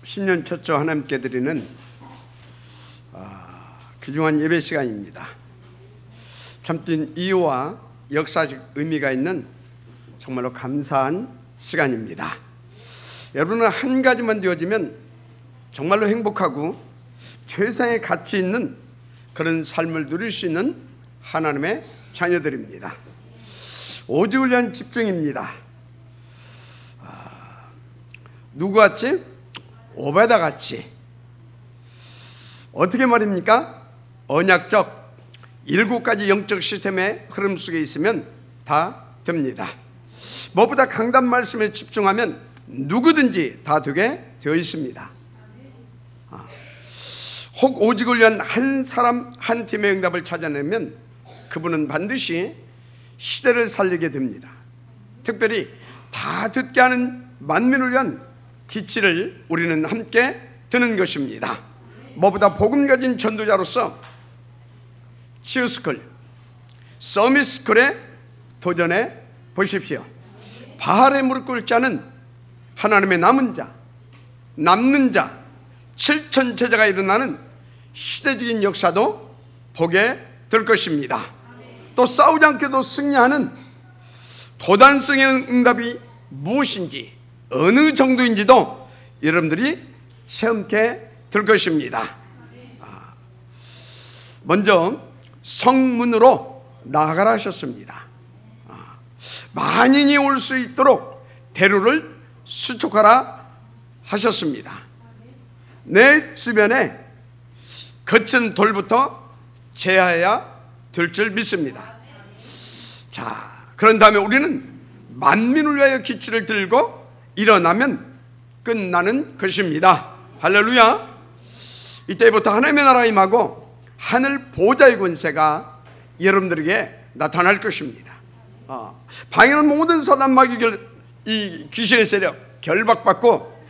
신년 첫주 하나님께 드리는 귀중한 예배 시간입니다. 참된 이유와 역사적 의미가 있는 정말로 감사한 시간입니다. 여러분은 한 가지만 되어지면 정말로 행복하고 최상의 가치 있는 그런 삶을 누릴 수 있는 하나님의 자녀들입니다. 오직을 위한 집중입니다. 누구같이? 오베다같이. 어떻게 말입니까? 언약적 7가지 영적 시스템의 흐름 속에 있으면 다 됩니다. 무엇보다 강단 말씀에 집중하면 누구든지 다 되게 되어 있습니다. 혹 오직을 위한 한 사람 한 팀의 응답을 찾아내면 그분은 반드시 시대를 살리게 됩니다. 특별히 다 듣게 하는 만민을 위한 기치를 우리는 함께 드는 것입니다. 무엇보다 복음 가진 전도자로서 치유스쿨, 서밋스쿨에 도전해 보십시오. 바알에 무릎 꿇을 자는 하나님의 남은 자, 남는 자, 7천 제자가 일어나는 시대적인 역사도 보게 될 것입니다. 또 싸우지 않게도 승리하는 도단성의 응답이 무엇인지 어느 정도인지도 여러분들이 체험케 될 것입니다. 먼저 성문으로 나아가라 하셨습니다. 만인이 올 수 있도록 대로를 수촉하라 하셨습니다. 내 주변에 거친 돌부터 제하여야 될 줄 믿습니다. 자, 그런 다음에 우리는 만민을 위하여 기치를 들고 일어나면 끝나는 것입니다. 할렐루야. 이때부터 하나님의 나라가 임하고 하늘 보좌의 권세가 여러분들에게 나타날 것입니다. 방해하는 모든 사단 마귀கள் 이 귀신의 세력 결박받고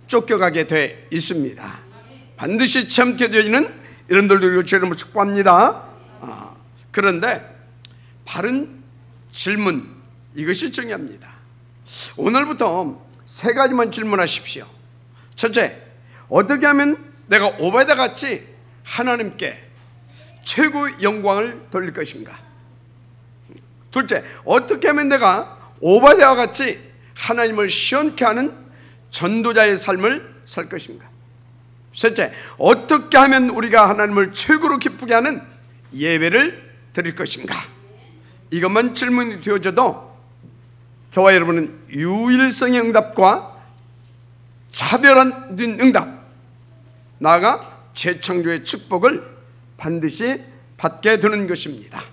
쫓겨가게 돼 있습니다. 반드시 체험케 되어지는 여러분들도 주님을 축복합니다. 그런데 바른 질문, 이것이 중요합니다. 오늘부터 3가지만 질문하십시오. 첫째, 어떻게 하면 내가 오베다 같이 하나님께 최고의 영광을 돌릴 것인가? 둘째, 어떻게 하면 내가 오베다와 같이 하나님을 시원케 하는 전도자의 삶을 살 것인가? 셋째, 어떻게 하면 우리가 하나님을 최고로 기쁘게 하는 예배를 드릴 것인가? 이것만 질문이 되어져도 저와 여러분은 유일성의 응답과 차별한 응답, 나아가 재창조의 축복을 반드시 받게 되는 것입니다.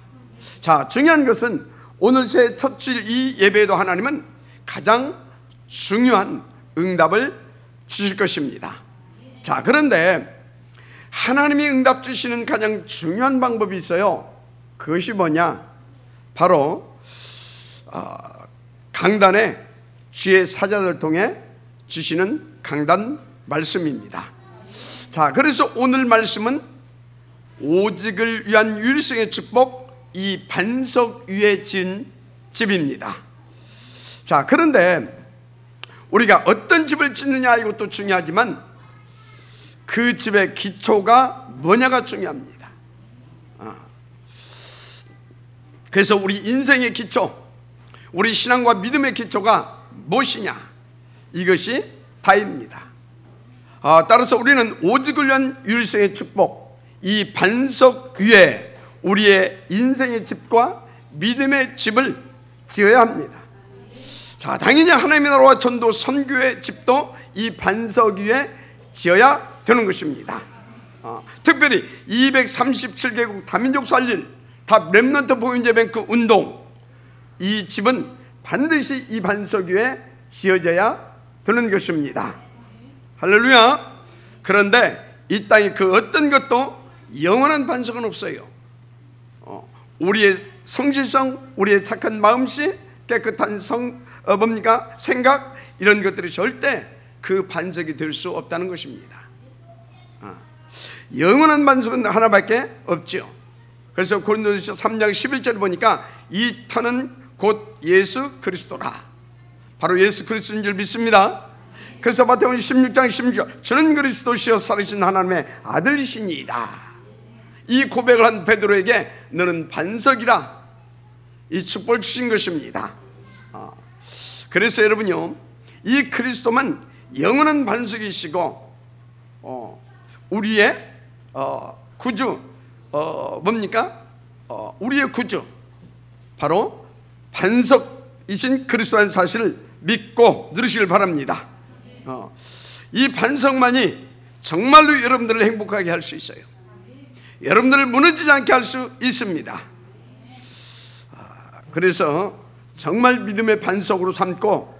자, 중요한 것은 오늘 새 첫 주일 이 예배에도 하나님은 가장 중요한 응답을 주실 것입니다. 자, 그런데 하나님이 응답 주시는 가장 중요한 방법이 있어요. 그것이 뭐냐? 바로 강단에 주의 사자들을 통해 주시는 강단 말씀입니다. 자, 그래서 오늘 말씀은 오직을 위한 유일성의 축복, 이 반석 위에 지은 집입니다. 자, 그런데 우리가 어떤 집을 짓느냐 이것도 중요하지만 그 집의 기초가 뭐냐가 중요합니다. 그래서 우리 인생의 기초, 우리 신앙과 믿음의 기초가 무엇이냐, 이것이 다입니다. 따라서 우리는 오직을 위한 유일성의 축복, 이 반석 위에 우리의 인생의 집과 믿음의 집을 지어야 합니다. 자, 당연히 하나님의 나라와 전도 선교의 집도 이 반석 위에 지어야 되는 것입니다. 특별히 237개국 다민족 살릴 다 렘넌트 보인제뱅크 운동, 이 집은 반드시 이 반석 위에 지어져야 되는 것입니다. 할렐루야. 그런데 이 땅에 그 어떤 것도 영원한 반석은 없어요. 우리의 성실성, 우리의 착한 마음씨, 깨끗한 생각, 이런 것들이 절대 그 반석이 될 수 없다는 것입니다. 영원한 반석은 하나밖에 없죠. 그래서 고린도전서 3장 11절을 보니까 이 터는 곧 예수 그리스도라. 바로 예수 그리스도인 줄 믿습니다. 그래서 마태복음 16장 16절 저는 그리스도시여 살으신 하나님의 아들이시니이다. 이 고백을 한 베드로에게 너는 반석이라 이 축복을 주신 것입니다. 그래서 여러분요, 이 그리스도만 영원한 반석이시고 우리의 구주 뭡니까? 우리의 구주 바로 반석이신 그리스도라는 사실을 믿고 누리시길 바랍니다. 이 반석만이 정말로 여러분들을 행복하게 할 수 있어요. 여러분들을 무너지지 않게 할 수 있습니다. 그래서 정말 믿음의 반석으로 삼고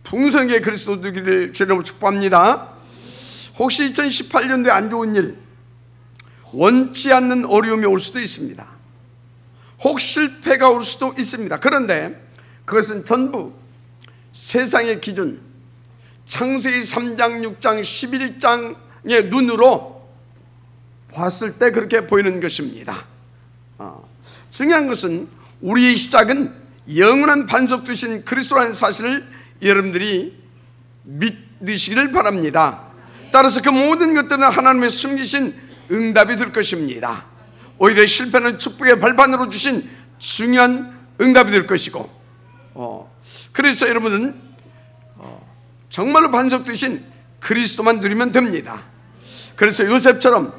풍성하게 그리스도 되기를 주님으로 축복합니다. 혹시 2018년도에 안 좋은 일, 원치 않는 어려움이 올 수도 있습니다. 혹 실패가 올 수도 있습니다. 그런데 그것은 전부 세상의 기준, 창세기 3장, 6장, 11장의 눈으로 봤을 때 그렇게 보이는 것입니다. 중요한 것은 우리의 시작은 영원한 반석 되신 그리스도라는 사실을 여러분들이 믿으시기를 바랍니다. 따라서 그 모든 것들은 하나님의 숨기신 응답이 될 것입니다. 오히려 실패는 축복의 발판으로 주신 중요한 응답이 될 것이고, 그래서 여러분은 정말로 반석 되신 그리스도만 누리면 됩니다. 그래서 요셉처럼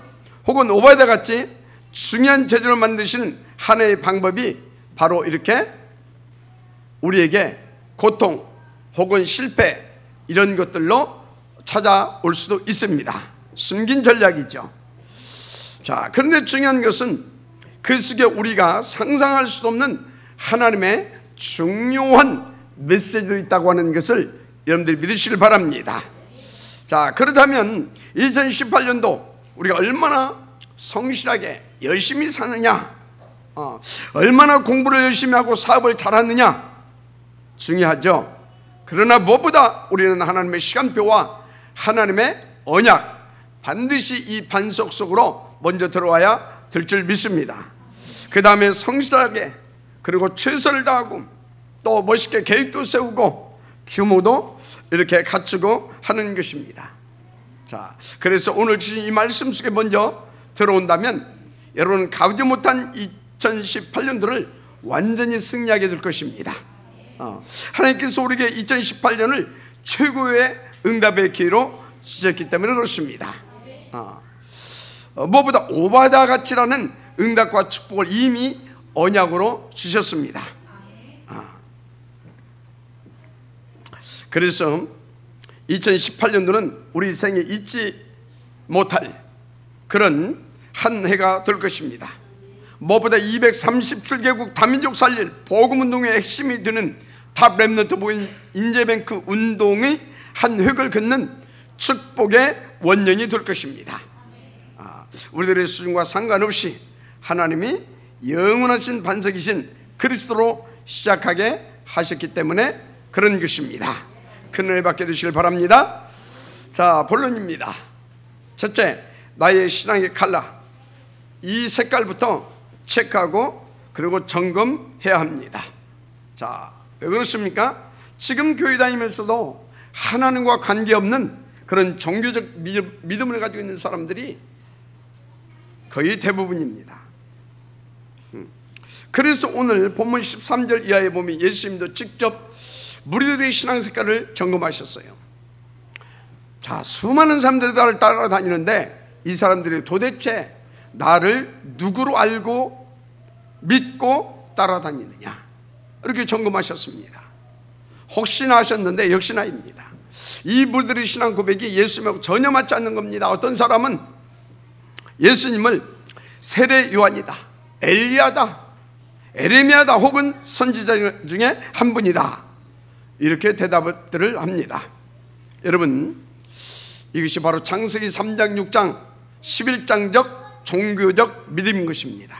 혹은 오바댜 같이 중요한 재주를 만드시는 하나의 방법이 바로 이렇게 우리에게 고통 혹은 실패 이런 것들로 찾아올 수도 있습니다. 숨긴 전략이죠. 자, 그런데 중요한 것은 그 속에 우리가 상상할 수 없는 하나님의 중요한 메시지도 있다고 하는 것을 여러분들이 믿으시길 바랍니다. 자, 그렇다면 2018년도 우리가 얼마나 성실하게 열심히 사느냐, 얼마나 공부를 열심히 하고 사업을 잘하느냐 중요하죠. 그러나 무엇보다 우리는 하나님의 시간표와 하나님의 언약, 반드시 이 반석 속으로 먼저 들어와야 될 줄 믿습니다. 그 다음에 성실하게, 그리고 최선을 다하고 또 멋있게 계획도 세우고 규모도 이렇게 갖추고 하는 것입니다. 자, 그래서 오늘 주신 이 말씀 속에 먼저 들어온다면 여러분 가보지 못한 2018년도를 완전히 승리하게 될 것입니다. 하나님께서 우리에게 2018년을 최고의 응답의 기회로 주셨기 때문에 그렇습니다. 무엇보다 오바댜 같이라는 응답과 축복을 이미 언약으로 주셨습니다. 그래서 2018년도는 우리 생에 잊지 못할 그런 한 해가 될 것입니다. 무엇보다 237개국 다민족 살릴 복음운동의 핵심이 되는 탑 렘넌트 복음 인재뱅크 운동의 한 획을 긋는 축복의 원년이 될 것입니다. 우리들의 수준과 상관없이 하나님이 영원하신 반석이신 그리스도로 시작하게 하셨기 때문에 그런 것입니다. 큰 은혜 받게 되시길 바랍니다. 자, 본론입니다. 첫째, 나의 신앙의 칼라, 이 색깔부터 체크하고 그리고 점검해야 합니다. 자, 왜 그렇습니까? 지금 교회 다니면서도 하나님과 관계없는 그런 종교적 믿음을 가지고 있는 사람들이 거의 대부분입니다. 그래서 오늘 본문 13절 이하에 보면 예수님도 직접 무리들의 신앙 색깔을 점검하셨어요. 자, 수많은 사람들이 나를 따라다니는데 이 사람들이 도대체 나를 누구로 알고 믿고 따라다니느냐, 이렇게 점검하셨습니다. 혹시나 하셨는데 역시나입니다. 이 무리들의 신앙 고백이 예수님하고 전혀 맞지 않는 겁니다. 어떤 사람은 예수님을 세례 요한이다, 엘리야다, 에레미야다, 혹은 선지자 중에 한 분이다, 이렇게 대답들을 합니다. 여러분, 이것이 바로 창세기 3장, 6장, 11장적 종교적 믿음인 것입니다.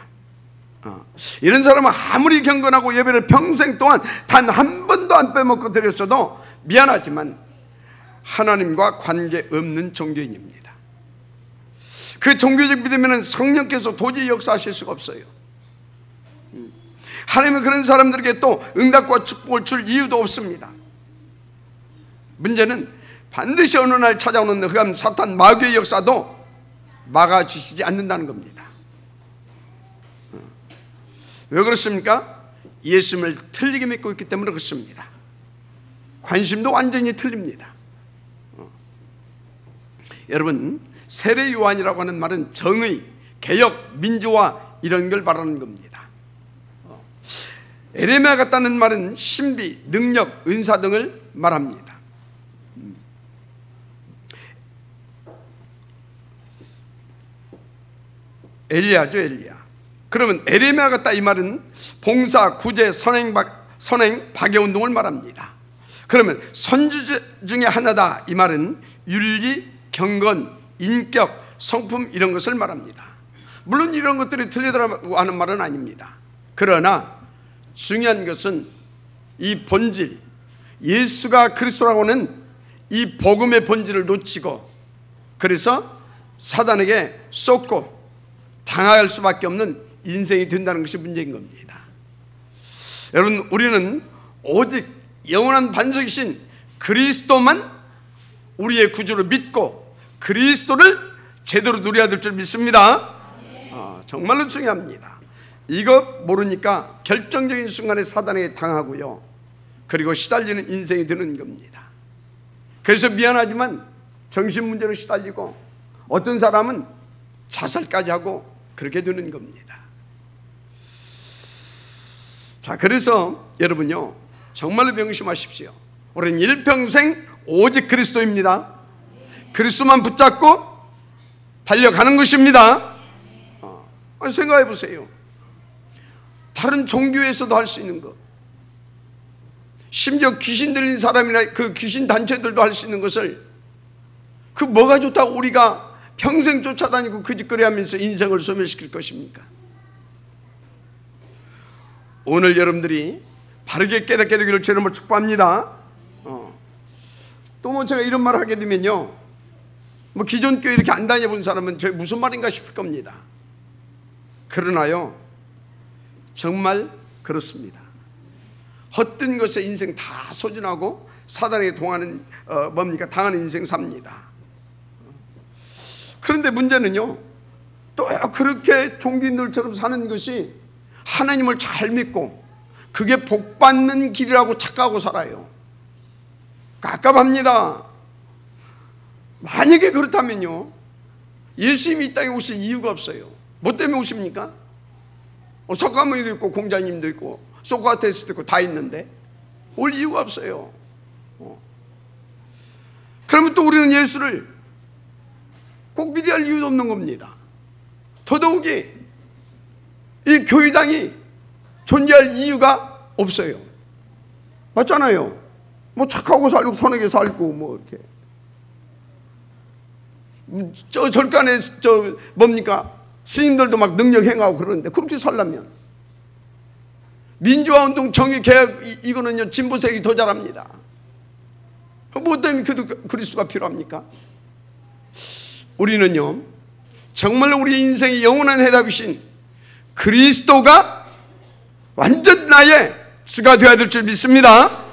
이런 사람은 아무리 경건하고 예배를 평생 동안 단 한 번도 안 빼먹고 드렸어도 미안하지만 하나님과 관계없는 종교인입니다. 그 종교적 믿음에는 성령께서 도저히 역사하실 수가 없어요. 하나님은 그런 사람들에게 또 응답과 축복을 줄 이유도 없습니다. 문제는 반드시 어느 날 찾아오는 흑암 사탄 마귀의 역사도 막아주시지 않는다는 겁니다. 왜 그렇습니까? 예수님을 틀리게 믿고 있기 때문에 그렇습니다. 관심도 완전히 틀립니다. 여러분, 세례 요한이라고 하는 말은 정의, 개혁, 민주화 이런 걸 말하는 겁니다. 에레미야 같다는 말은 신비, 능력, 은사 등을 말합니다. 엘리야죠, 엘리야. 그러면 에레미야 같다 이 말은 봉사, 구제, 선행, 박해운동을 말합니다. 그러면 선지 중에 하나다 이 말은 윤리, 경건, 인격, 성품 이런 것을 말합니다. 물론 이런 것들이 틀리다고 하는 말은 아닙니다. 그러나 중요한 것은 이 본질, 예수가 그리스도라고 하는 이 복음의 본질을 놓치고 그래서 사단에게 쏟고 당할 수밖에 없는 인생이 된다는 것이 문제인 겁니다. 여러분, 우리는 오직 영원한 반석이신 그리스도만 우리의 구주로 믿고 그리스도를 제대로 누려야 될 줄 믿습니다. 정말로 중요합니다. 이거 모르니까 결정적인 순간에 사단에게 당하고요, 그리고 시달리는 인생이 되는 겁니다. 그래서 미안하지만 정신문제로 시달리고 어떤 사람은 자살까지 하고 그렇게 되는 겁니다. 자, 그래서 여러분요, 정말로 명심하십시오. 우리는 일평생 오직 그리스도입니다. 그리스도만 붙잡고 달려가는 것입니다. 생각해 보세요. 다른 종교에서도 할 수 있는 것, 심지어 귀신 들린 사람이나 그 귀신 단체들도 할 수 있는 것을, 그 뭐가 좋다고 우리가 평생 쫓아다니고 그 짓거리 하면서 인생을 소멸시킬 것입니까? 오늘 여러분들이 바르게 깨닫게 되기를 주님을 축복합니다. 또 뭐 제가 이런 말을 하게 되면요, 뭐 기존 교회 이렇게 안 다녀본 사람은 저게 무슨 말인가 싶을 겁니다. 그러나요, 정말 그렇습니다. 헛된 것에 인생 다 소진하고 사단에게 동하는 당하는 인생 삽니다. 그런데 문제는요, 또 그렇게 종교인들처럼 사는 것이 하나님을 잘 믿고 그게 복받는 길이라고 착각하고 살아요. 깝깝합니다. 만약에 그렇다면요, 예수님이 이 땅에 오실 이유가 없어요. 뭐 때문에 오십니까? 석가모니도 있고 공자님도 있고 소크라테스도 있고 다 있는데 올 이유가 없어요. 그러면 또 우리는 예수를 꼭 믿어야 할 이유도 없는 겁니다. 더더욱이 이 교회당이 존재할 이유가 없어요. 맞잖아요. 뭐 착하고 살고 선하게 살고 뭐 이렇게 저 절간에 스님들도 막 능력 행하고 그러는데, 그렇게 살려면 민주화운동, 정의개혁 이거는요 진보세력이 더 잘합니다. 뭐 때문에 그리스도가 필요합니까? 우리는요 정말 우리 인생의 영원한 해답이신 그리스도가 완전 나의 주가 되어야 될 줄 믿습니다.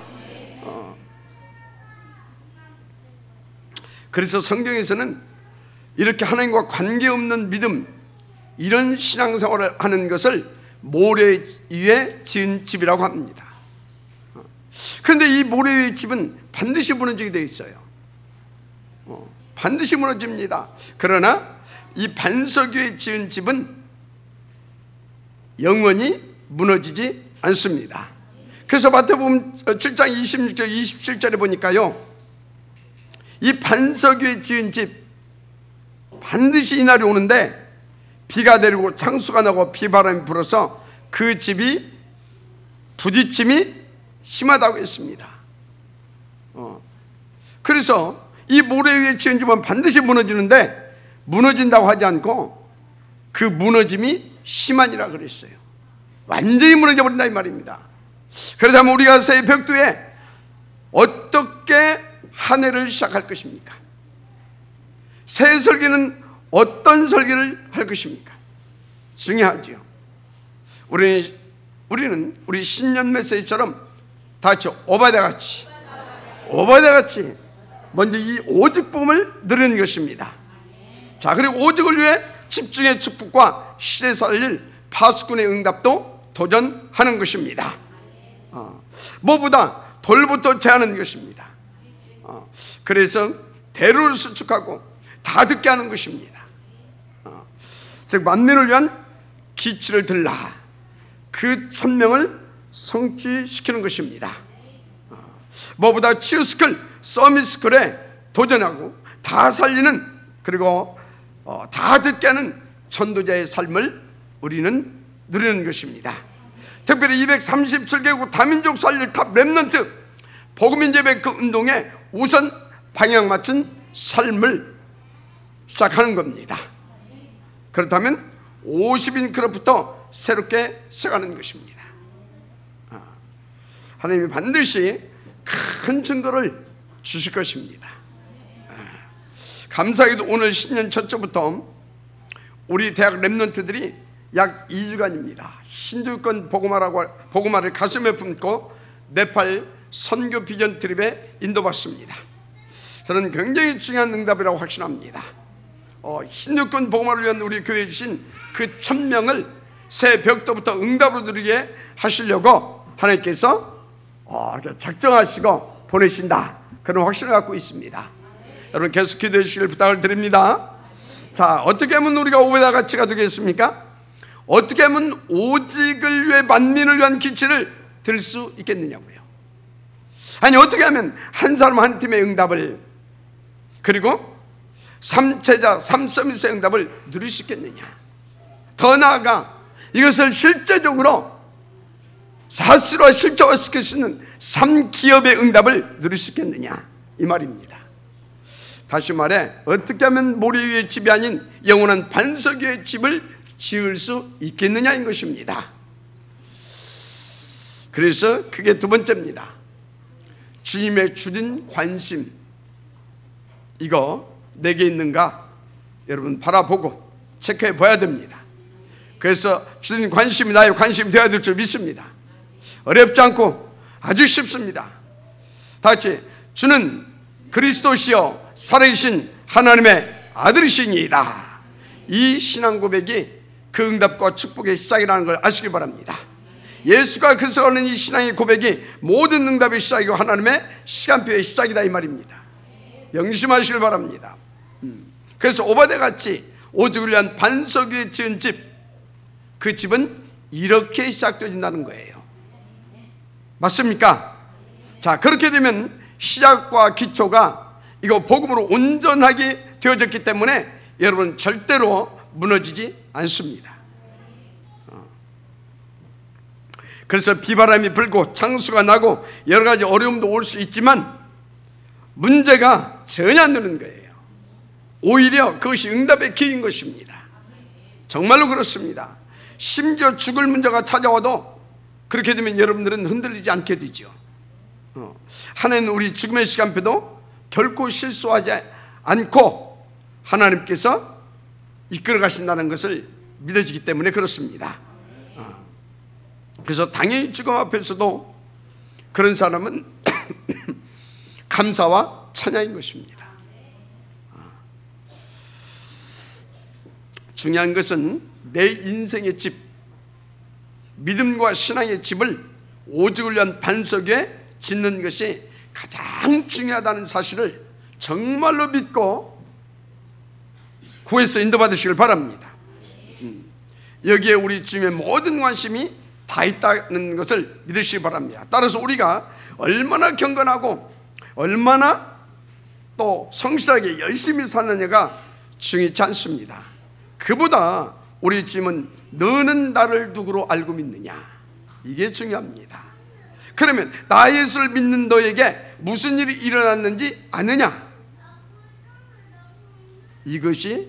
그래서 성경에서는 이렇게 하나님과 관계없는 믿음, 이런 신앙생활을 하는 것을 모래 위에 지은 집이라고 합니다. 그런데 이 모래 위의 집은 반드시 무너지게 되어 있어요. 반드시 무너집니다. 그러나 이 반석 위에 지은 집은 영원히 무너지지 않습니다. 그래서 마태복음 7장 26절 27절에 보니까요, 이 반석 위에 지은 집 반드시 이날이 오는데 비가 내리고 창수가 나고 비바람이 불어서 그 집이 부딪힘이 심하다고 했습니다. 그래서 이 모래 위에 지은 집은 반드시 무너지는데 무너진다고 하지 않고 그 무너짐이 심하니라 그랬어요. 완전히 무너져 버린다 이 말입니다. 그렇다면 우리가 새 벽두에 어떻게 한 해를 시작할 것입니까? 새 설계는 어떤 설계를 할 것입니까? 중요하죠. 우리는 우리 신년 메시지처럼 다 같이 오바댜 같이 먼저 이 오직봄을 누리는 것입니다. 자, 그리고 오직을 위해 집중의 축복과 시대 살릴 파수꾼의 응답도 도전하는 것입니다. 무엇보다 돌부터 제하는 것입니다. 그래서 대로를 수축하고 다 듣게 하는 것입니다. 즉 만민을 위한 기치를 들라, 그 천명을 성취시키는 것입니다. 무엇보다 치유스쿨, 서밋스쿨에 도전하고 다 살리는, 그리고 다 듣게 하는 전도자의 삶을 우리는 누리는 것입니다. 특별히 237개국 다민족 살릴 탑 렘넌트 복음인재배 그 운동에 우선 방향 맞춘 삶을 시작하는 겁니다. 그렇다면 50인 클럽부터 새롭게 서가는 것입니다. 하나님이 반드시 큰 증거를 주실 것입니다. 감사하게도 오늘 신년 첫 주부터 우리 대학 렘넌트들이 약 2주간입니다. 힌두권 복음화를 가슴에 품고 네팔 선교 비전 트립에 인도받습니다. 저는 굉장히 중요한 응답이라고 확신합니다. 힌두권 복음화를 위한 우리 교회에 주신 그 1000명을 새 벽도부터 응답으로 누리게 하시려고 하나님께서 이렇게 작정하시고 보내신다, 그런 확신을 갖고 있습니다. 여러분 계속 기도해 주시길 부탁을 드립니다. 자, 어떻게 하면 우리가 오베다 가치가 되겠습니까? 어떻게 하면 오직을 위해 만민을 위한 기치를 들 수 있겠느냐고요. 아니, 어떻게 하면 한 사람 한 팀의 응답을, 그리고 3체자 3서밋의 응답을 누릴 수 있겠느냐. 더 나아가 이것을 실제적으로 사실화 실제화시킬 수 있는 3기업의 응답을 누릴 수 있겠느냐, 이 말입니다. 다시 말해, 어떻게 하면 모래 위의 집이 아닌 영원한 반석 위의 집을 지을 수 있겠느냐인 것입니다. 그래서 그게 두 번째입니다. 주님의 주신 관심, 이거 내게 있는가 여러분 바라보고 체크해 봐야 됩니다. 그래서 주신 관심이 나의 관심이 되어야 될 줄 믿습니다. 어렵지 않고 아주 쉽습니다. 다 같이, 주는 그리스도시요 살아계신 하나님의 아들이시니이다. 이 신앙 고백이 그 응답과 축복의 시작이라는 걸 아시기 바랍니다. 예수가 그리스도가 하는 이 신앙의 고백이 모든 응답의 시작이고 하나님의 시간표의 시작이다, 이 말입니다. 명심하시길 바랍니다. 그래서 오바데 같이 오직을 위한 반석 위에 지은 집, 그 집은 이렇게 시작되어진다는 거예요. 맞습니까? 자, 그렇게 되면 시작과 기초가 이거 복음으로 온전하게 되어졌기 때문에 여러분 절대로 무너지지 않습니다. 그래서 비바람이 불고 창수가 나고 여러 가지 어려움도 올 수 있지만 문제가 전혀 안 되는 거예요. 오히려 그것이 응답의 길인 것입니다. 정말로 그렇습니다. 심지어 죽을 문제가 찾아와도 그렇게 되면 여러분들은 흔들리지 않게 되죠. 하나님은 우리 죽음의 시간표도 결코 실수하지 않고 하나님께서 이끌어 가신다는 것을 믿어지기 때문에 그렇습니다. 그래서 당연히 죽음 앞에서도 그런 사람은 감사와 찬양인 것입니다. 중요한 것은 내 인생의 집, 믿음과 신앙의 집을 오직을 위한 반석 위에 짓는 것이 가장 중요하다는 사실을 정말로 믿고 구해서 인도받으시길 바랍니다. 여기에 우리 주님의 모든 관심이 다 있다는 것을 믿으시기 바랍니다. 따라서 우리가 얼마나 경건하고 얼마나 또 성실하게 열심히 사느냐가 중요치 않습니다. 그보다 우리 주님은 너는 나를 누구로 알고 믿느냐, 이게 중요합니다. 그러면 나 예수를 믿는 너에게 무슨 일이 일어났는지 아느냐, 이것이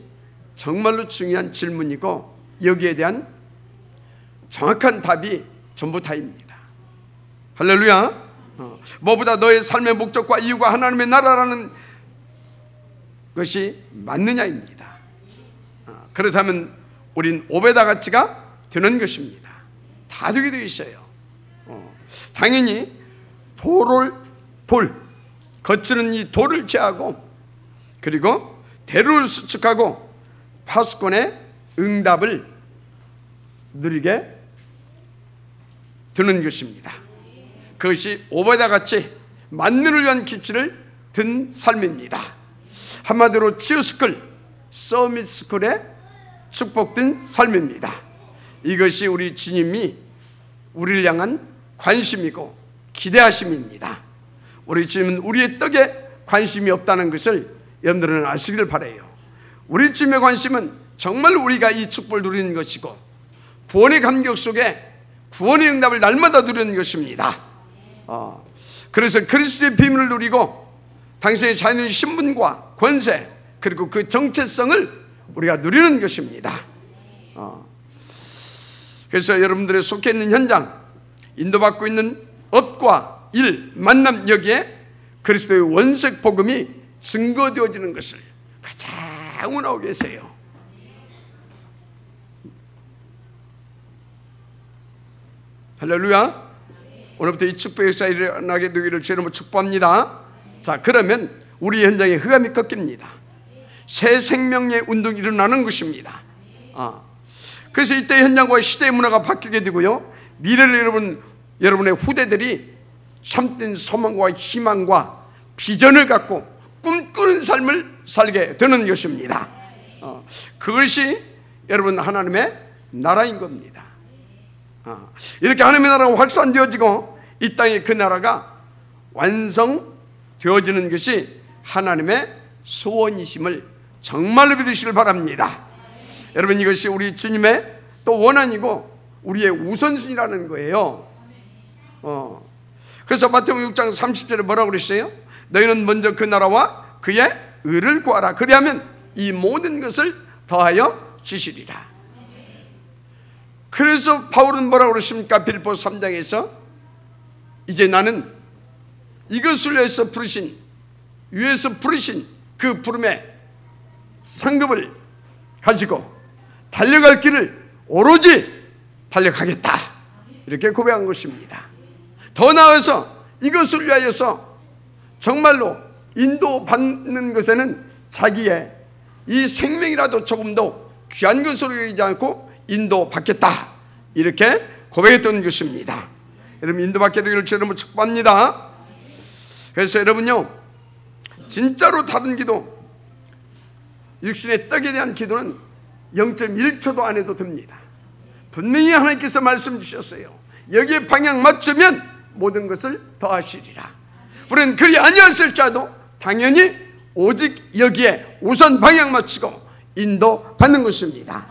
정말로 중요한 질문이고 여기에 대한 정확한 답이 전부 다입니다. 할렐루야. 뭐보다 너의 삶의 목적과 이유가 하나님의 나라라는 것이 맞느냐입니다. 그렇다면 우린 오베다 가치가 되는 것입니다. 다 되게 되어 있어요. 당연히 돌, 거치는 이 돌을 제하고 그리고 대로를 수축하고 파수꾼의 응답을 누리게 되는 것입니다. 그것이 오바댜 같이 만민을 위한 기치를 든 삶입니다. 한마디로 치유스쿨, 서밋스쿨의 축복된 삶입니다. 이것이 우리 주님이 우리를 향한 관심이고 기대하심입니다. 우리 주님은 우리의 떡에 관심이 없다는 것을 여러분들은 아시길 바라요. 우리 주님의 관심은 정말 우리가 이 축복을 누리는 것이고 구원의 감격 속에 구원의 응답을 날마다 누리는 것입니다. 그래서 그리스도의 비밀을 누리고 당신의 자연의 신분과 권세 그리고 그 정체성을 우리가 누리는 것입니다. 그래서 여러분들의 속해 있는 현장, 인도받고 있는 업과 일, 만남 여기에 그리스도의 원색 복음이 증거되어지는 것을 가장 원하고 계세요. 할렐루야. 오늘부터 이 축복의 역사가 일어나게 되기를 주님으로 축복합니다. 자, 그러면 우리 현장에 흑암이 꺾입니다. 새 생명의 운동이 일어나는 것입니다. 그래서 이때 현장과 시대의 문화가 바뀌게 되고요, 미래를 여러분의 후대들이 참된 소망과 희망과 비전을 갖고 꿈꾸는 삶을 살게 되는 것입니다. 그것이 여러분 하나님의 나라인 겁니다. 이렇게 하나님의 나라가 확산되어지고 이 땅에 그 나라가 완성되어지는 것이 하나님의 소원이심을 정말로 믿으시길 바랍니다. 여러분, 이것이 우리 주님의 또 원한이고 우리의 우선순위라는 거예요. 그래서 마태복음 6장 30절에 뭐라고 그랬어요? 너희는 먼저 그 나라와 그의 의를 구하라. 그리하면 이 모든 것을 더하여 주시리라. 그래서 바울은 뭐라고 그랬습니까? 빌립보 3장에서 이제 나는 이것을 위해서 부르신, 위에서 부르신 그 부름의 상급을 가지고 달려갈 길을 오로지 달려가겠다, 이렇게 고백한 것입니다. 더 나아가서 이것을 위하여서 정말로 인도받는 것에는 자기의 이 생명이라도 조금 더 귀한 것으로 여기지 않고 인도받겠다, 이렇게 고백했던 것입니다. 여러분, 인도받게 되기를 주님으로 축복합니다. 그래서 여러분요, 진짜로 다른 기도, 육신의 떡에 대한 기도는 0.1초도 안 해도 됩니다. 분명히 하나님께서 말씀 주셨어요. 여기에 방향 맞추면 모든 것을 더하시리라. 우리는 그리 아니었을지라도 당연히 오직 여기에 우선 방향 맞추고 인도받는 것입니다.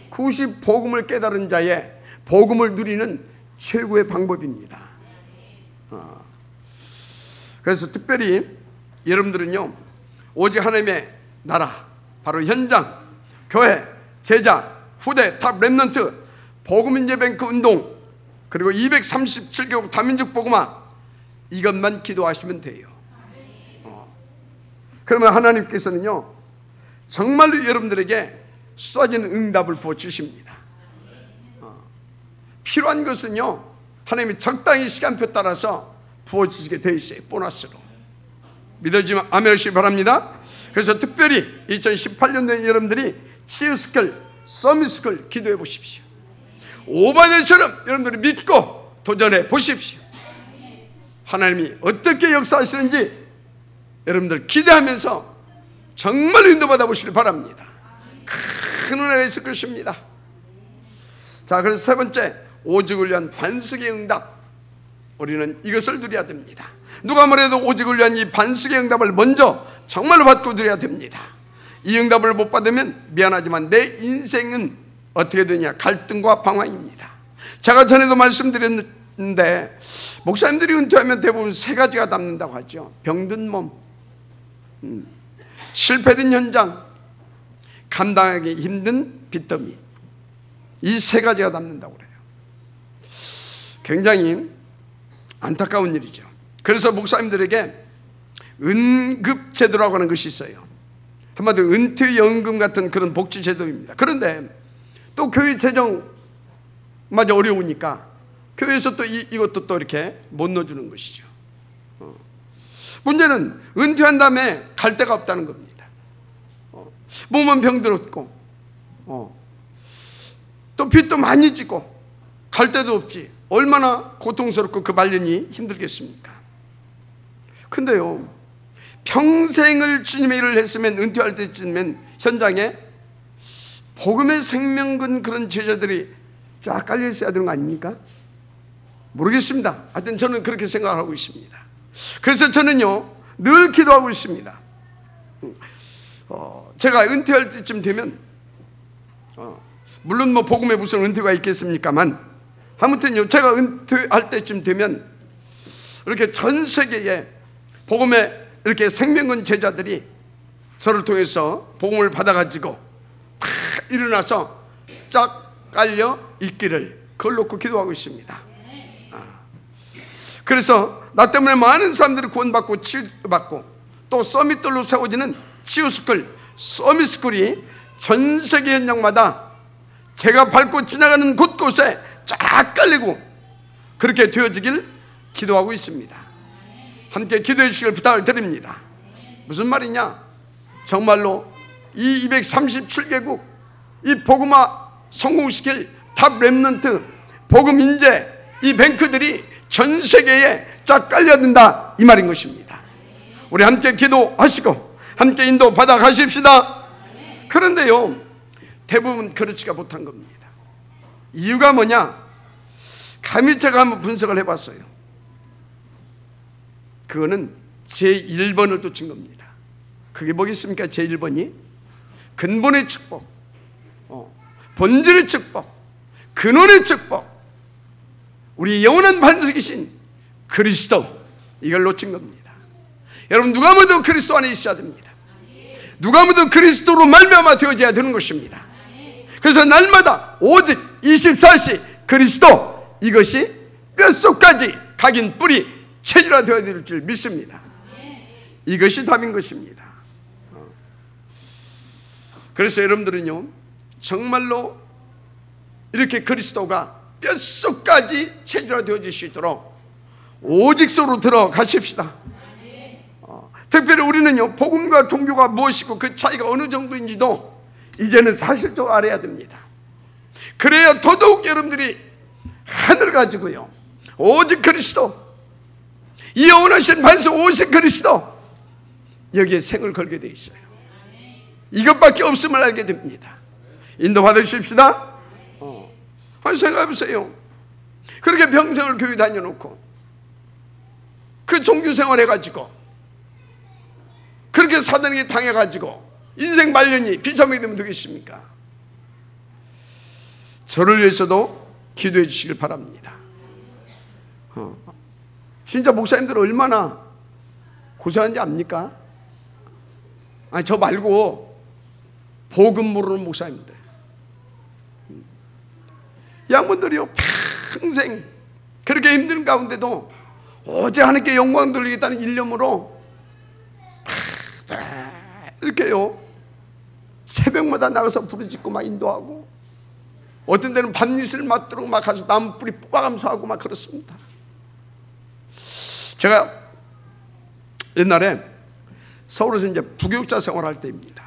그것이 복음을 깨달은 자의 복음을 누리는 최고의 방법입니다. 그래서 특별히 여러분들은요, 오직 하나님의 나라, 바로 현장, 교회, 제자, 후대, 탑, 렘넌트, 복음인재뱅크 운동, 그리고 237개국 다민족 복음화, 이것만 기도하시면 돼요. 그러면 하나님께서는요, 정말로 여러분들에게 쏟아지는 응답을 부어주십니다. 필요한 것은요, 하나님이 적당히 시간표 따라서 부어주시게 되어 있어요. 보너스로. 믿어지면 아멘 하시기 바랍니다. 그래서 특별히 2018년도에 여러분들이 치유스쿨, 서밋스쿨 기도해 보십시오. 오바댜처럼 여러분들이 믿고 도전해 보십시오. 하나님이 어떻게 역사하시는지 여러분들 기대하면서 정말 인도받아 보시길 바랍니다. 큰 은혜가 있을 것입니다. 자, 그래서 세 번째, 오직을 위한 반석의 응답. 우리는 이것을 누려야 됩니다. 누가 뭐래도 오직을 위한 이 반석의 응답을 먼저 정말로 받고 누려야 됩니다. 이 응답을 못 받으면 미안하지만 내 인생은 어떻게 되냐? 갈등과 방황입니다. 제가 전에도 말씀드렸는데, 목사님들이 은퇴하면 대부분 세 가지가 남는다고 하죠. 병든 몸, 실패된 현장, 감당하기 힘든 빚더미, 이 세 가지가 남는다고 그래요. 굉장히 안타까운 일이죠. 그래서 목사님들에게 은급제도라고 하는 것이 있어요. 한마디로 은퇴연금 같은 그런 복지제도입니다. 그런데 또 교회 재정마저 어려우니까 교회에서 또 이것도 또 이렇게 못 넣어주는 것이죠. 문제는 은퇴한 다음에 갈 데가 없다는 겁니다. 몸은 병들었고 또 빚도 많이 지고 갈 데도 없지. 얼마나 고통스럽고 그 말년이 힘들겠습니까? 근데요, 평생을 주님의 일을 했으면 은퇴할 때쯤엔 현장에 복음의 생명근 그런 제자들이 쫙 깔려 있어야 되는 거 아닙니까? 모르겠습니다. 하여튼 저는 그렇게 생각하고 있습니다. 그래서 저는요, 늘 기도하고 있습니다. 제가 은퇴할 때쯤 되면 물론 뭐 복음에 무슨 은퇴가 있겠습니까만, 아무튼요, 제가 은퇴할 때쯤 되면 이렇게 전 세계에 복음의 이렇게 생명근 제자들이 저를 통해서 복음을 받아가지고 팍 일어나서 쫙 깔려 있기를 그걸 놓고 기도하고 있습니다. 그래서 나 때문에 많은 사람들이 구원받고 치유받고 또 서밋들로 세워지는 치유스쿨, 서밋스쿨이 전 세계 현장마다 제가 밟고 지나가는 곳곳에 쫙 깔리고 그렇게 되어지길 기도하고 있습니다. 함께 기도해 주시길 부탁을 드립니다. 무슨 말이냐? 정말로 이 237개국 이 복음화 성공시킬 탑 렘넌트 복음 인재 이 뱅크들이 전 세계에 쫙 깔려든다 이 말인 것입니다. 우리 함께 기도하시고 함께 인도 받아 가십시다. 그런데요, 대부분 그렇지가 못한 겁니다. 이유가 뭐냐? 감히 제가 한번 분석을 해봤어요. 그거는 제1번을 쫓은 겁니다. 그게 뭐겠습니까? 제1번이 근본의 축복, 본질의 축복, 근원의 축복, 우리 영원한 반석이신 그리스도, 이걸 놓친 겁니다. 여러분, 누가 뭐도 그리스도 안에 있어야 됩니다. 누가 뭐도 그리스도로 말미암아 되어져야 되는 것입니다. 그래서 날마다 오직 24시 그리스도, 이것이 뼛속까지 각인 뿌리 체질화 되어야 될 줄 믿습니다. 이것이 답인 것입니다. 그래서 여러분들은요, 정말로 이렇게 그리스도가 뼛속까지 체질화 되어질 수 있도록 오직소로 들어가십시다. 특별히 우리는요, 복음과 종교가 무엇이고 그 차이가 어느 정도인지도 이제는 사실적으로 알아야 됩니다. 그래야 더더욱 여러분들이 하늘을 가지고요, 오직 그리스도, 이 영원하신 반석 오직 그리스도, 여기에 생을 걸게 돼 있어요. 이것밖에 없음을 알게 됩니다. 인도 받으십시다. 한번 생각해보세요. 그렇게 평생을 교회 다녀놓고 그 종교생활 해가지고 그렇게 사단에게 당해가지고 인생 말년이 비참하게 되면 되겠습니까? 저를 위해서도 기도해 주시길 바랍니다. 진짜 목사님들 얼마나 고생한지 압니까? 아니, 저 말고 복음 모르는 목사님들, 양분들이요, 평생 그렇게 힘든 가운데도 오직 하나님께 영광 돌리겠다는 일념으로 이렇게요, 새벽마다 나가서 부르짖고 막 인도하고, 어떤 데는 밤낮을 맞도록 막 가서 나무 뿌리 뽑아가면서 하고 막 그렇습니다. 제가 옛날에 서울에서 이제 부교육자 생활할 때입니다.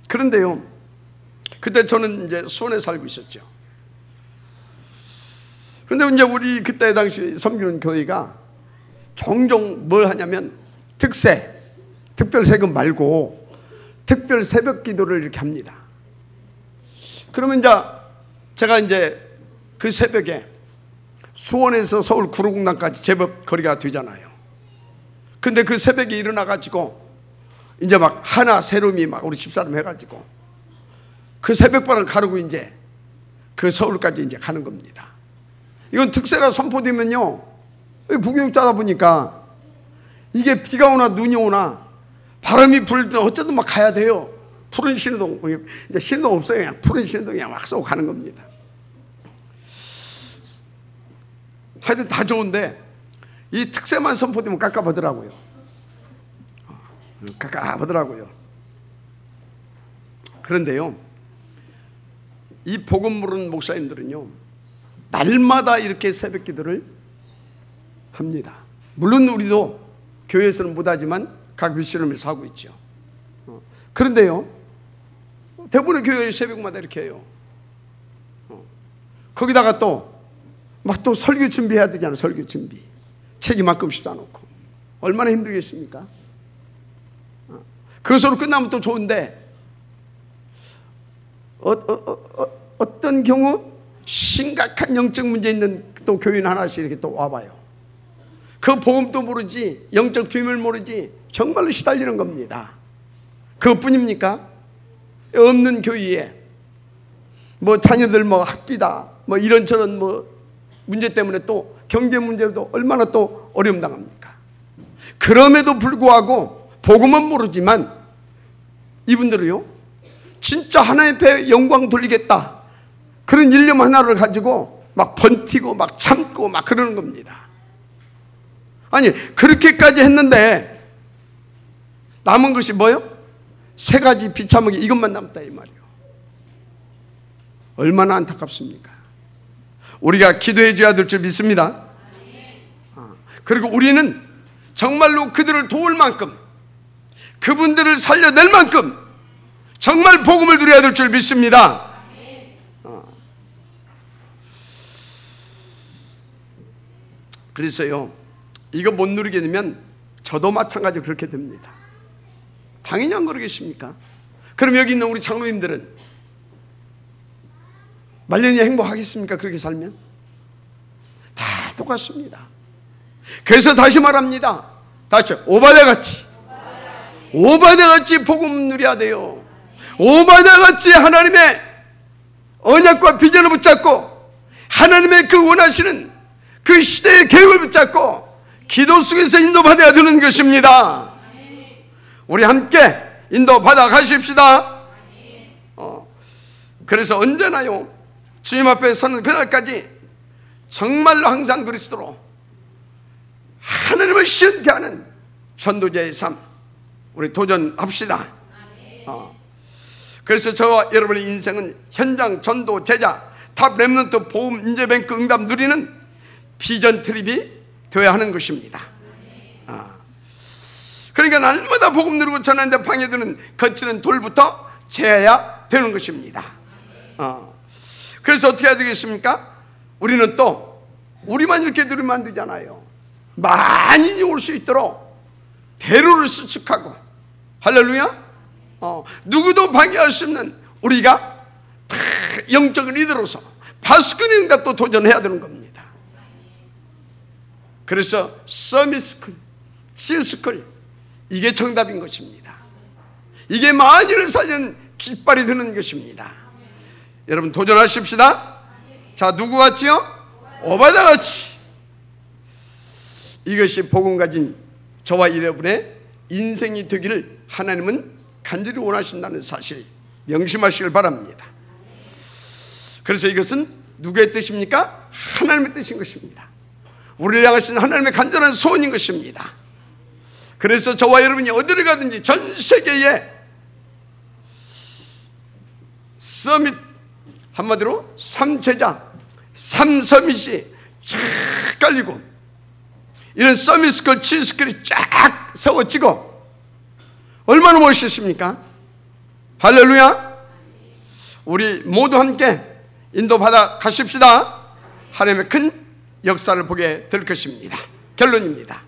그런데요, 그때 저는 이제 수원에 살고 있었죠. 그런데 이제 우리 그때 당시 섬기는 교회가 종종 뭘 하냐면 특별 세금 말고 특별 새벽 기도를 이렇게 합니다. 그러면 제가 이제 그 새벽에 수원에서 서울 구로공단까지 제법 거리가 되잖아요. 근데 그 새벽에 일어나가지고 이제 막 하나 세롬이 막 우리 집사람 해가지고 그 새벽반을 가르고 이제 그 서울까지 이제 가는 겁니다. 이건 특세가 선포되면요, 부교육자다 보니까 이게 비가 오나 눈이 오나 바람이 불 때 어쨌든 막 가야 돼요. 푸른 신호등, 이제 신호등 없어요. 그냥 푸른 신호등 그냥 막 쏘고 가는 겁니다. 하여튼 다 좋은데 이 특세만 선포되면 깝깝하더라고요. 깝깝하더라고요. 그런데요, 이 복음 모르는 목사님들은요, 날마다 이렇게 새벽 기도를 합니다. 물론 우리도 교회에서는 못하지만 각 미션홈에서 하고 있죠. 그런데요, 대부분의 교회 새벽마다 이렇게 해요. 거기다가 또 막 또 설교 준비해야 되잖아요. 설교 준비. 책이 만큼씩 싸놓고 얼마나 힘들겠습니까? 그것으로 끝나면 또 좋은데 어떤 경우 심각한 영적 문제 있는 또 교인 하나씩 이렇게 또 와봐요. 그 복음도 모르지, 영적 비밀 모르지, 정말로 시달리는 겁니다. 그것뿐입니까? 없는 교회에 뭐 자녀들 뭐 학비다 뭐 이런저런 뭐 문제 때문에 또 경제 문제도 얼마나 또 어려움 당합니까? 그럼에도 불구하고 복음은 모르지만 이분들은요, 진짜 하나님 앞에 영광 돌리겠다 그런 일념 하나를 가지고 막 번티고 막 참고 막 그러는 겁니다. 아니 그렇게까지 했는데 남은 것이 뭐요? 세 가지 비참하게 이것만 남았다 이 말이에요. 얼마나 안타깝습니까? 우리가 기도해 줘야 될 줄 믿습니다. 그리고 우리는 정말로 그들을 도울 만큼, 그분들을 살려낼 만큼 정말 복음을 누려야 될 줄 믿습니다. 그래서요, 이거 못 누리게 되면 저도 마찬가지로 그렇게 됩니다. 당연히 안 그러겠습니까? 그럼 여기 있는 우리 장로님들은 말년이 행복하겠습니까? 그렇게 살면? 다 똑같습니다. 그래서 다시 말합니다. 다시 오바댜같이 복음 누려야 돼요. 오바댜같이 하나님의 언약과 비전을 붙잡고 하나님의 그 원하시는 그 시대의 계획을 붙잡고 기도 속에서 인도받아야 되는 것입니다. 우리 함께 인도받아 가십시다. 그래서 언제나요, 주님 앞에 서는 그날까지 정말로 항상 그리스도로 하나님을 시원케 하는 전도자의 삶 우리 도전합시다. 그래서 저와 여러분의 인생은 현장 전도 제자 탑 렘넌트 보험 인재뱅크 응답 누리는 비전 트립이 되어야 하는 것입니다. 그러니까 날마다 복음 누리고 전하는데 방해되는 거치는 돌부터 제해야 되는 것입니다. 그래서 어떻게 해야 되겠습니까? 우리는 또 우리만 이렇게 누리면 안 되잖아요. 많이 올 수 있도록 대로를 수축하고, 할렐루야, 누구도 방해할 수 없는 우리가 영적 리더로서 파수꾼의 응답도 도전해야 되는 겁니다. 그래서 서밋스쿨, 치유스쿨, 이게 정답인 것입니다. 이게 만일을 살리는 깃발이 되는 것입니다. 여러분 도전하십시다. 자, 누구같이요? 오바댜같이. 이것이 복음 가진 저와 여러분의 인생이 되기를 하나님은 간절히 원하신다는 사실 명심하시길 바랍니다. 그래서 이것은 누구의 뜻입니까? 하나님의 뜻인 것입니다. 우리를 향하신 하나님의 간절한 소원인 것입니다. 그래서 저와 여러분이 어디를 가든지 전 세계에 서밋, 한마디로 삼제자, 삼서밋이 쫙 깔리고 이런 서밋스쿨, 치스쿨이 쫙 세워지고 얼마나 멋있습니까? 할렐루야. 우리 모두 함께 인도받아 가십시다. 하나님의 큰 역사를 보게 될 것입니다. 결론입니다.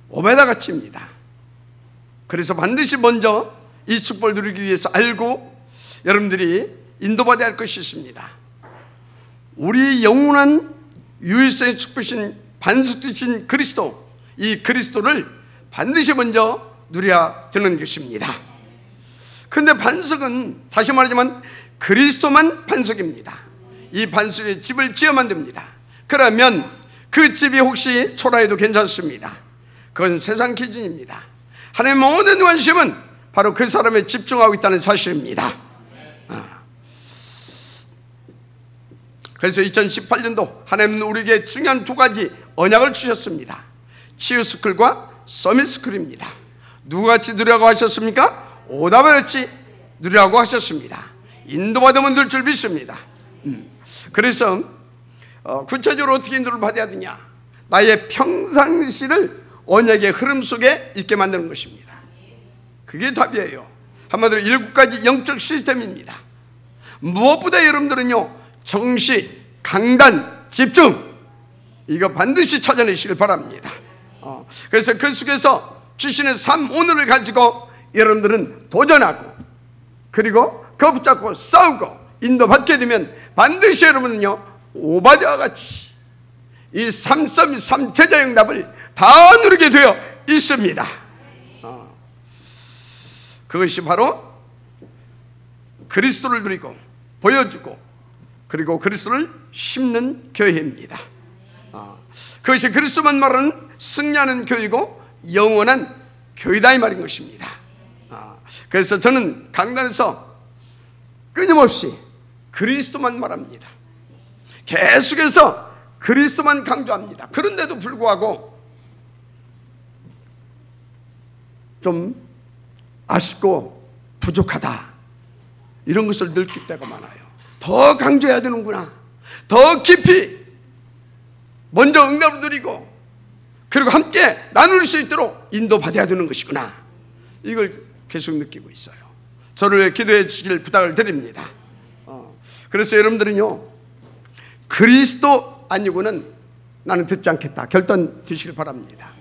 오바댜같이입니다. 그래서 반드시 먼저 이 축복을 누리기 위해서 알고 여러분들이 인도받아야 할 것이 있습니다. 우리 영원한 유일성의 축복이신 반석이신 그리스도, 이 그리스도를 반드시 먼저 누려야 되는 것입니다. 그런데 반석은 다시 말하지만 그리스도만 반석입니다. 이 반석에 집을 지어만 됩니다. 그러면 그 집이 혹시 초라해도 괜찮습니다. 그건 세상 기준입니다. 하나님의 모든 관심은 바로 그 사람에 집중하고 있다는 사실입니다. 그래서 2018년도 하나님은 우리에게 중요한 두 가지 언약을 주셨습니다. 치유스쿨과 서밋스쿨입니다. 누구같이 누리라고 하셨습니까? 오바댜같이 누리라고 하셨습니다. 인도받으면 될 줄 믿습니다. 그래서 구체적으로 어떻게 인도를 받아야 되냐? 나의 평상시를 언약의 흐름 속에 있게 만드는 것입니다. 그게 답이에요. 한마디로 7가지 영적 시스템입니다. 무엇보다 여러분들은요, 정시, 강단, 집중, 이거 반드시 찾아내시길 바랍니다. 그래서 그 속에서 주시는 삶 오늘을 가지고 여러분들은 도전하고, 그리고 그거 붙잡고 싸우고 인도받게 되면 반드시 여러분은요, 오바댜와 같이 이 3.3 제자 응답을 다 누리게 되어 있습니다. 그것이 바로 그리스도를 누리고 보여주고, 그리고 그리스도를 심는 교회입니다. 그것이 그리스도만 말하는 승리하는 교회이고 영원한 교회다, 이 말인 것입니다. 그래서 저는 강단에서 끊임없이 그리스도만 말합니다. 계속해서 그리스도만 강조합니다. 그런데도 불구하고 좀 아쉽고 부족하다, 이런 것을 느낄 때가 많아요. 더 강조해야 되는구나, 더 깊이 먼저 응답을 드리고, 그리고 함께 나눌 수 있도록 인도받아야 되는 것이구나, 이걸 계속 느끼고 있어요. 저를 위해 기도해 주시길 부탁을 드립니다. 그래서 여러분들은요, 그리스도 아니고는 나는 듣지 않겠다 결단 드시길 바랍니다.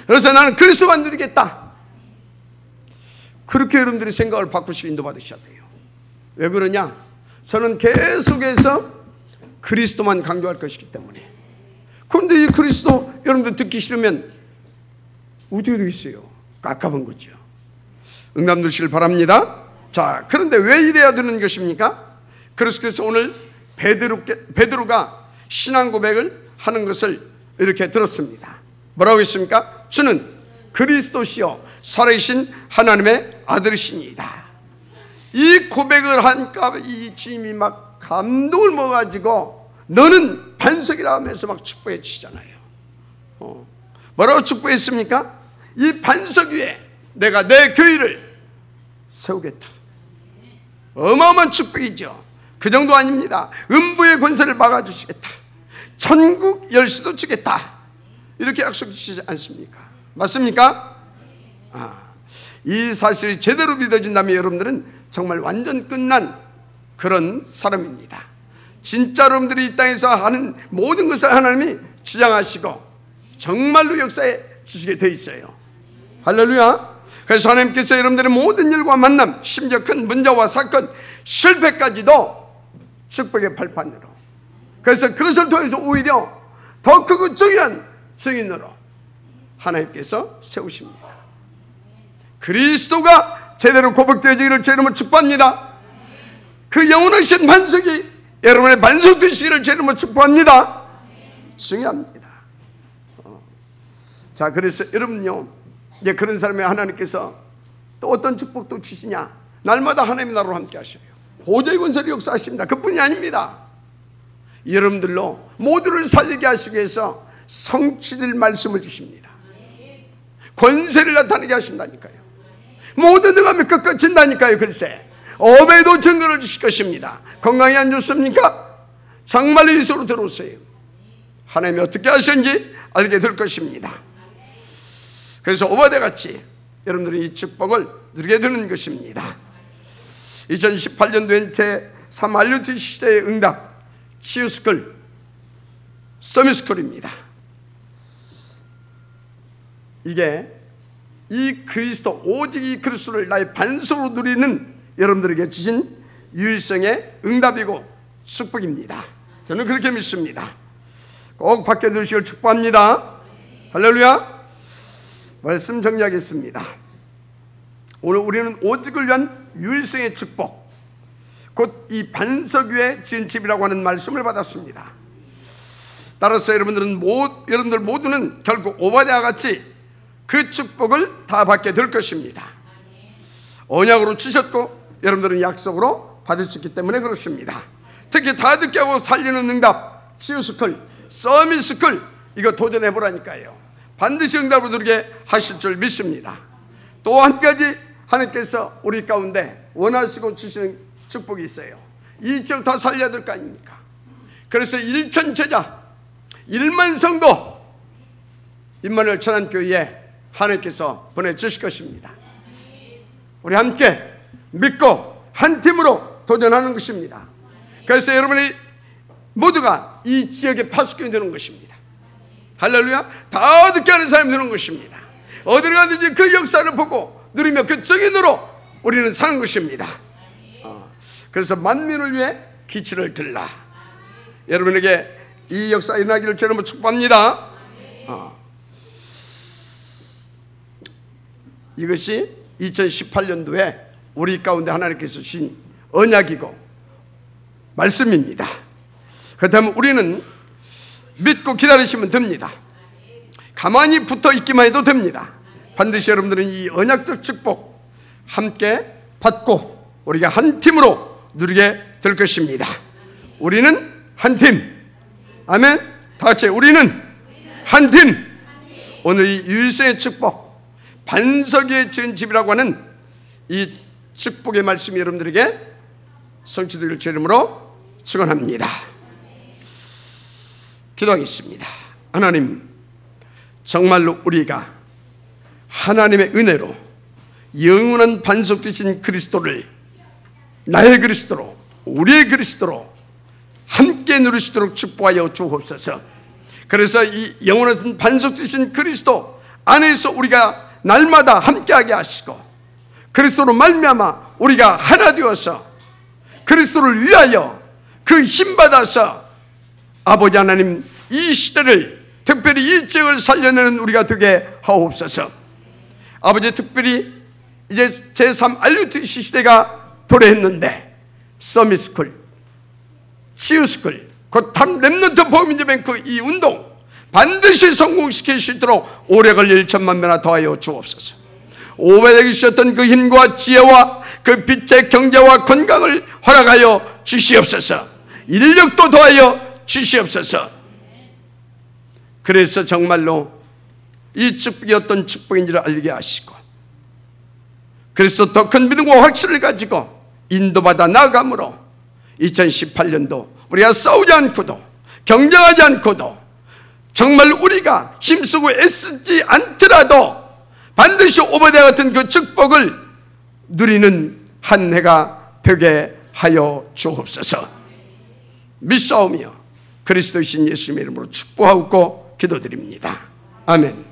그래서 나는 그리스도만 누리겠다, 그렇게 여러분들이 생각을 바꾸시고 인도받으셔야 돼요. 왜 그러냐? 저는 계속해서 그리스도만 강조할 것이기 때문에. 그런데 이 그리스도 여러분들 듣기 싫으면 어떻게 되겠어요? 깝깝한 거죠. 응답 주시길 바랍니다. 자, 그런데 왜 이래야 되는 것입니까? 그래서 오늘 베드로가 신앙 고백을 하는 것을 이렇게 들었습니다. 뭐라고 했습니까? 주는 그리스도시요 살아계신 하나님의 아들이시니이다. 이 고백을 하니까 이 주님이 막 감동을 먹어가지고 너는 반석이라 하면서 막 축복해 주시잖아요. 뭐라고 축복했습니까? 이 반석 위에 내가 내 교회를 세우겠다. 어마어마한 축복이죠. 그 정도 아닙니다. 음부의 권세를 막아주시겠다, 천국 열쇠도 주겠다, 이렇게 약속 주시지 않습니까? 맞습니까? 이 사실이 제대로 믿어진다면 여러분들은 정말 완전 끝난 그런 사람입니다. 진짜 여러분들이 이 땅에서 하는 모든 것을 하나님이 주장하시고 정말로 역사에 주시게 돼 있어요. 할렐루야. 그래서 하나님께서 여러분들의 모든 일과 만남, 심지어 큰 문제와 사건, 실패까지도 축복의 발판으로, 그래서 그것을 통해서 오히려 더 크고 중요한 증인으로 하나님께서 세우십니다. 그리스도가 제대로 고백되어지기를 제 이름으로 축복합니다. 그 영원하신 반석이 여러분의 반석 되시기를 제 이름으로 축복합니다. 중요합니다. 자, 그래서 여러분요, 이제 그런 사람의 하나님께서 또 어떤 축복도 주시냐? 날마다 하나님의 나라로 함께 하셔요. 보좌의 권세로 역사하십니다. 그뿐이 아닙니다. 여러분들로 모두를 살리게 하시기 위해서 성취될 말씀을 주십니다. 권세를 나타내게 하신다니까요. 모든 능함이 꺾어진다니까요. 글쎄, 오배도 증거를 주실 것입니다. 건강이 안 좋습니까? 정말로 예수로 들어오세요. 하나님이 어떻게 하셨는지 알게 될 것입니다. 그래서 오바댜같이 여러분들이 이 축복을 누리게 되는 것입니다. 2018년도엔 제3 알류티 시대의 응답 치유스쿨 서밋스쿨입니다. 이게 이 그리스도, 오직 이 그리스도를 나의 반석으로 누리는 여러분들에게 주신 유일성의 응답이고 축복입니다. 저는 그렇게 믿습니다. 꼭 받게 되시길 축복합니다. 할렐루야. 말씀 정리하겠습니다. 오늘 우리는 오직을 위한 유일성의 축복, 곧 이 반석 위에 지은 집이라고 하는 말씀을 받았습니다. 따라서 여러분들 모두는 결국 오바댜와 같이 그 축복을 다 받게 될 것입니다. 언약으로 주셨고 여러분들은 약속으로 받으셨기 때문에 그렇습니다. 특히 다 듣게 하고 살리는 응답, 치유스쿨, 서밋스쿨, 이거 도전해보라니까요. 반드시 응답을 누리게 하실 줄 믿습니다. 또 한 가지 하나님께서 우리 가운데 원하시고 주시는 축복이 있어요. 이 지역 다 살려야 될 거 아닙니까? 그래서 1천 제자, 1만 성도, 임마누엘 천안교회에 하나님께서 보내주실 것입니다. 우리 함께 믿고 한 팀으로 도전하는 것입니다. 그래서 여러분이 모두가 이 지역의 파수꾼이 되는 것입니다. 할렐루야. 다 듣게 하는 사람이 되는 것입니다. 어디를 가든지 그 역사를 보고 누리며 그 증인으로 우리는 사는 것입니다. 그래서 만민을 위해 기치를 들라. 여러분에게 이 역사 일어나기를 주님으로 축복합니다. 이것이 2018년도에 우리 가운데 하나님께서 주신 언약이고 말씀입니다. 그렇다면 우리는 믿고 기다리시면 됩니다. 가만히 붙어 있기만 해도 됩니다. 반드시 여러분들은 이 언약적 축복 함께 받고 우리가 한 팀으로 누리게 될 것입니다. 우리는 한 팀. 아멘. 다 같이 우리는 한 팀. 오늘 이 유일성의 축복, 반석에 지은 집이라고 하는 이 축복의 말씀이 여러분들에게 성취되길 주 이름으로 축원합니다. 기도하겠습니다. 하나님, 정말로 우리가 하나님의 은혜로 영원한 반석 되신 그리스도를 나의 그리스도로, 우리의 그리스도로 함께 누리시도록 축복하여 주옵소서. 그래서 이 영원한 반석 되신 그리스도 안에서 우리가 날마다 함께하게 하시고, 그리스도로 말미암아 우리가 하나 되어서 그리스도를 위하여 그 힘받아서 아버지 하나님 이 시대를, 특별히 이 지역을 살려내는 우리가 되게 하옵소서. 아버지, 특별히 이제 제3 RUTC 시대가 도래했는데 서밋스쿨, 치유스쿨, 곧 렘넌트 보험인재뱅크 이 운동 반드시 성공시킬 수 있도록 오래 걸릴 1천만 배나 더하여 주옵소서. 오래되기 주셨던 그 힘과 지혜와 그 빛의 경제와 건강을 허락하여 주시옵소서. 인력도 더하여 주시옵소서. 그래서 정말로 이 축복이 어떤 축복인지를 알게 하시고, 그래서 더 큰 믿음과 확신을 가지고 인도받아 나아감으로 2018년도 우리가 싸우지 않고도 경쟁하지 않고도 정말 우리가 힘쓰고 애쓰지 않더라도 반드시 오바댜 같은 그 축복을 누리는 한 해가 되게 하여 주옵소서. 믿사오며 그리스도이신 예수님의 이름으로 축복하고 기도드립니다. 아멘.